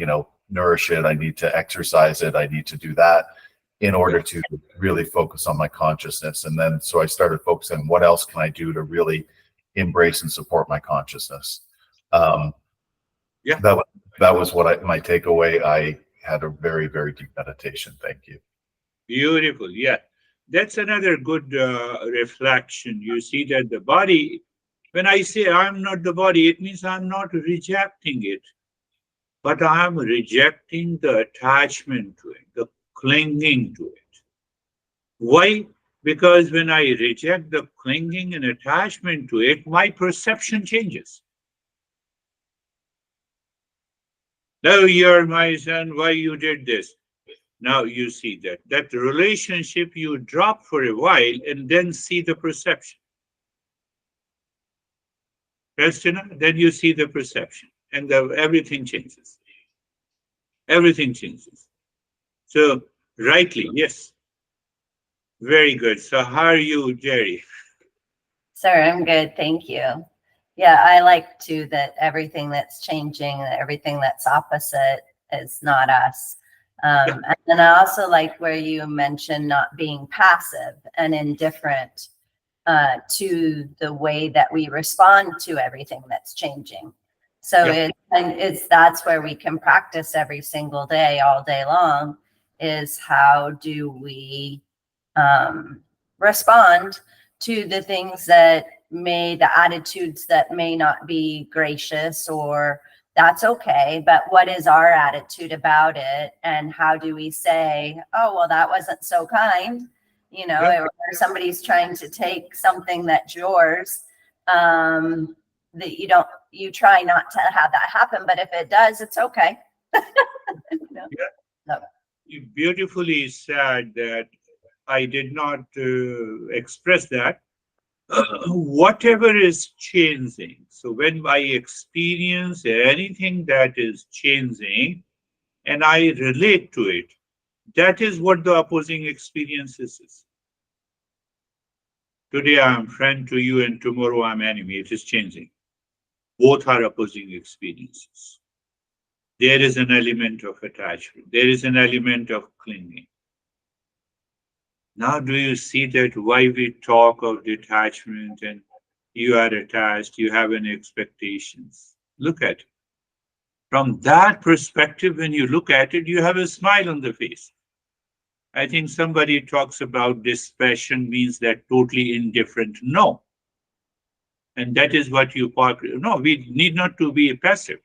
nourish it. I need to exercise it. I need to do that in order to really focus on my consciousness. And then, so I started focusing, what else can I do to really embrace and support my consciousness? That was what my takeaway. I had a very, very deep meditation. Thank you. Beautiful. Yeah. That's another good reflection. You see that the body, when I say I'm not the body, it means I'm not rejecting it, but I'm rejecting the attachment to it, the clinging to it. Why? Because when I reject the clinging and attachment to it, my perception changes. No, you're my son, why you did this? Now you see that relationship you drop for a while and then see the perception. Christina, then you see the perception and everything changes. Everything changes. So, rightly, yes. Very good. So, how are you, Jerry? Sir, I'm good. Thank you. Yeah, I like too that everything that's changing, everything that's opposite is not us. And then I also like where you mentioned not being passive and indifferent to the way that we respond to everything that's changing. So that's where we can practice every single day, all day long, is how do we respond to the things that the attitudes that may not be gracious, or that's okay, but what is our attitude about it? And how do we say, oh, well, that wasn't so kind, or somebody's trying to take something that's yours, that you try not to have that happen, but if it does, it's okay. You beautifully said that I did not express that. Whatever is changing. So when I experience anything that is changing and I relate to it, that is what the opposing experiences is. Today I am friend to you and tomorrow I'm enemy. It is changing. Both are opposing experiences. There is an element of attachment. There is an element of clinging. Now do you see that why we talk of detachment and you are attached, you have an expectations. Look at it. From that perspective, when you look at it, you have a smile on the face. I think somebody talks about dispassion means that totally indifferent. No. And that is what you part. No, we need not to be passive.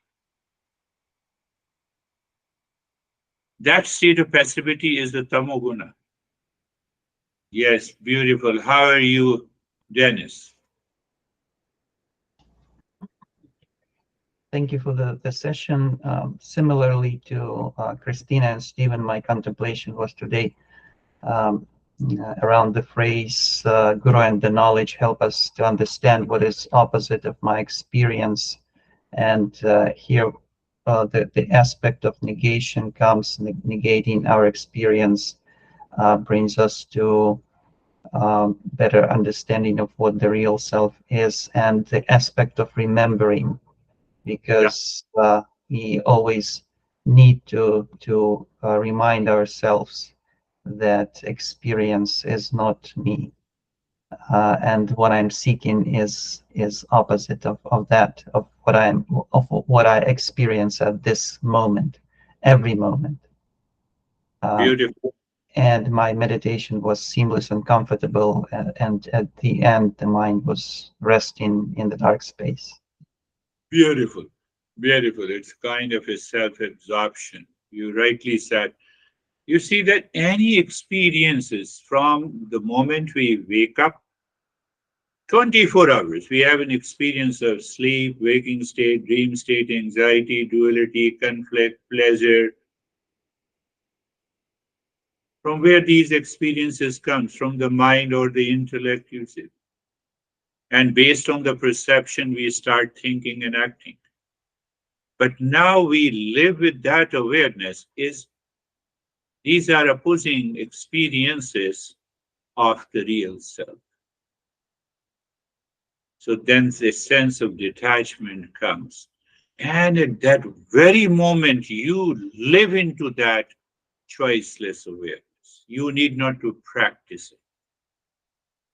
That state of passivity is the tamoguna. Yes, beautiful. How are you, Dennis? Thank you for the session. Similarly to Christina and Stephen, my contemplation was today around the phrase Guru and the knowledge help us to understand what is opposite of my experience. And here the aspect of negation comes, negating our experience brings us to better understanding of what the real self is, and the aspect of remembering, because we always need to remind ourselves that experience is not me, and what I'm seeking is opposite of that, of what I experience at this moment, every moment. Beautiful. And my meditation was seamless and comfortable, and at the end the mind was resting in the dark space. Beautiful. Beautiful. It's kind of a self-absorption. You rightly said. You see that any experiences from the moment we wake up, 24 hours, we have an experience of sleep, waking state, dream state, anxiety, duality, conflict, pleasure. From where these experiences come, from the mind or the intellect, you see. And based on the perception, we start thinking and acting. But now we live with that awareness is these are opposing experiences of the real self. So then the sense of detachment comes. And at that very moment, you live into that choiceless awareness. You need not to practice it.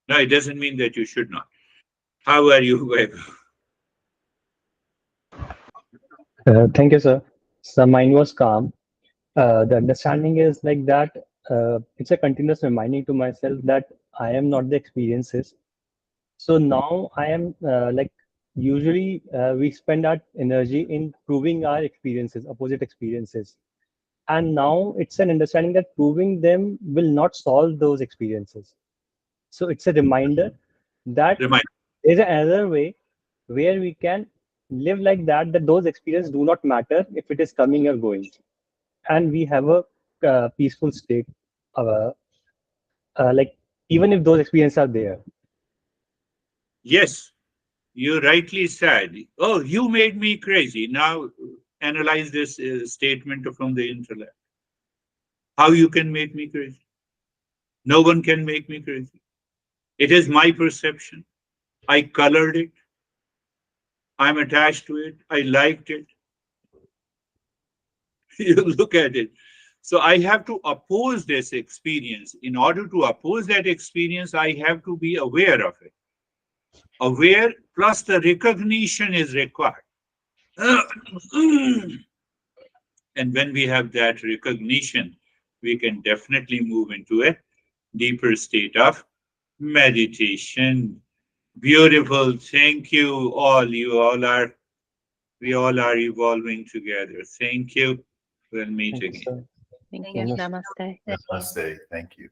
No, it doesn't mean that you should not. How are you, Web? Thank you, sir. So mine was calm. The understanding is like that. It's a continuous reminding to myself that I am not the experiences. So now I am like usually we spend our energy in proving our experiences, opposite experiences. And now it's an understanding that proving them will not solve those experiences. So it's a reminder that Remind. there's another way where we can live like that, that those experiences do not matter if it is coming or going. And we have a peaceful state, uh, like even if those experiences are there. Yes, you rightly said. Oh, you made me crazy. Now analyze this statement from the intellect. How you can make me crazy? No one can make me crazy. It is my perception. I colored it. I'm attached to it. I liked it. You look at it. So I have to oppose this experience. In order to oppose that experience, I have to be aware of it. Aware plus the recognition is required. And when we have that recognition, we can definitely move into a deeper state of meditation. Beautiful. Thank you all. We all are evolving together. Thank you. We'll meet Thank you, again. sir. Thank Thank you. you. Namaste. Namaste. Thank you.